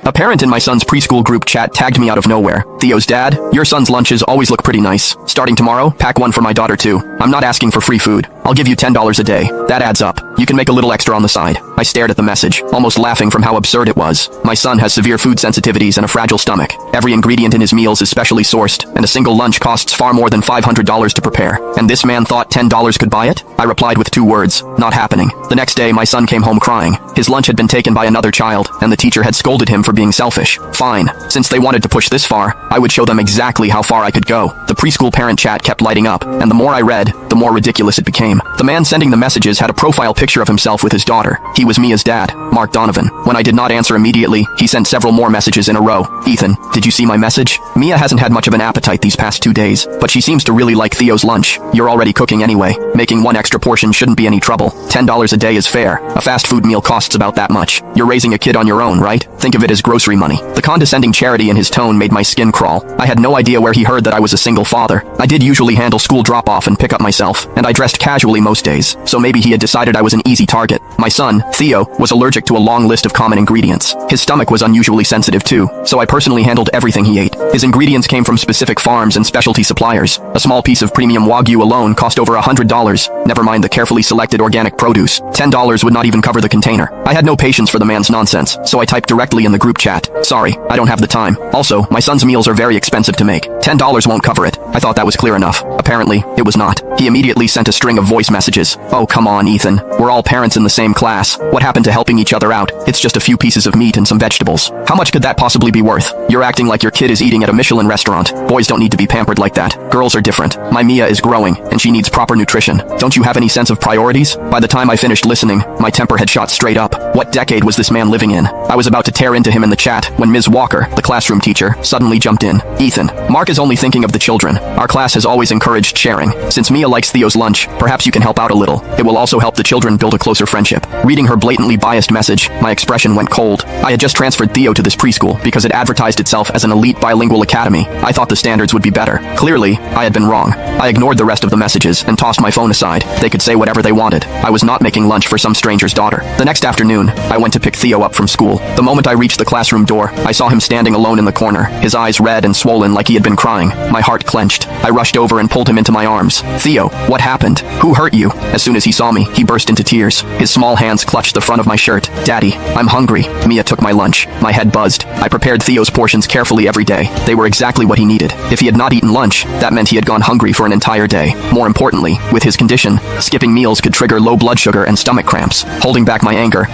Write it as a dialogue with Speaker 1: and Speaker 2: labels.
Speaker 1: A parent in my son's preschool group chat tagged me out of nowhere. Theo's dad, your son's lunches always look pretty nice. Starting tomorrow, pack one for my daughter too. I'm not asking for free food. I'll give you $10 a day. That adds up. You can make a little extra on the side. I stared at the message, almost laughing from how absurd it was. My son has severe food sensitivities and a fragile stomach. Every ingredient in his meals is specially sourced, and a single lunch costs far more than $500 to prepare. And this man thought $10 could buy it? I replied with 2 words, not happening. The next day, my son came home crying. His lunch had been taken by another child, and the teacher had scolded him for being selfish. Fine. Since they wanted to push this far, I would show them exactly how far I could go. The preschool parent chat kept lighting up, and the more I read, the more ridiculous it became. The man sending the messages had a profile picture of himself with his daughter. He was Mia's dad, Mark Donovan. When I did not answer immediately, he sent several more messages in a row. Ethan, did you see my message? Mia hasn't had much of an appetite these past 2 days, but she seems to really like Theo's lunch. You're already cooking anyway. Making one extra portion shouldn't be any trouble. $10 a day is fair. A fast food meal costs about that much. You're raising a kid on your own, right? Think of it as grocery money. The condescending charity in his tone made my skin crawl. I had no idea where he heard that I was a single father. I did usually handle school drop-off and pick up myself, and I dressed casually most days, so maybe he had decided I was an easy target. My son, Theo, was allergic to a long list of common ingredients. His stomach was unusually sensitive too, so I personally handled everything he ate. His ingredients came from specific farms and specialty suppliers. A small piece of premium Wagyu alone cost over $100, never mind the carefully selected organic produce. $10 would not even cover the container. I had no patience for the man's nonsense, so I typed directly in the group chat, "Sorry, I don't have the time. Also, my son's meals are very expensive to make. $10 won't cover it." I thought that was clear enough. Apparently, it was not. He immediately sent a string of voice messages. "Oh, come on, Ethan. We're all parents in the same class. What happened to helping each other out? It's just a few pieces of meat and some vegetables. How much could that possibly be worth? You're acting like your kid is eating at a Michelin restaurant. Boys don't need to be pampered like that. Girls are different. My Mia is growing, and she needs proper nutrition. Don't you have any sense of priorities?" By the time I finished listening, my temper had shot straight up. What decade was this man living in? I was about to tear into him in the chat when Ms. Walker, the classroom teacher, suddenly jumped in. "Ethan, Mark is only thinking of the children. Our class has always encouraged sharing. Since Mia likes Theo's lunch, perhaps you can help out a little. It will also help the children build a closer friendship." Reading her blatantly biased message, my expression went cold. I had just transferred Theo to this preschool because it advertised itself as an elite bilingual academy. I thought the standards would be better. Clearly, I had been wrong. I ignored the rest of the messages and tossed my phone aside. They could say whatever they wanted. I was not making lunch for some stranger's daughter. The next afternoon, I went to pick Theo up from school. The moment I reached the classroom door, I saw him standing alone in the corner, his eyes red and swollen like he had been crying. My heart clenched. I rushed over and pulled him into my arms. "Theo, what happened? Who hurt you?" As soon as he saw me, he burst into tears. His small hands clutched the front of my shirt. "Daddy, I'm hungry." Mia took my lunch. My head buzzed. I prepared Theo's portions carefully every day. They were exactly what he needed. If he had not eaten lunch, that meant he had gone hungry for an entire day. More importantly, with his condition, skipping meals could trigger low blood sugar and stomach cramps. Holding back my anger,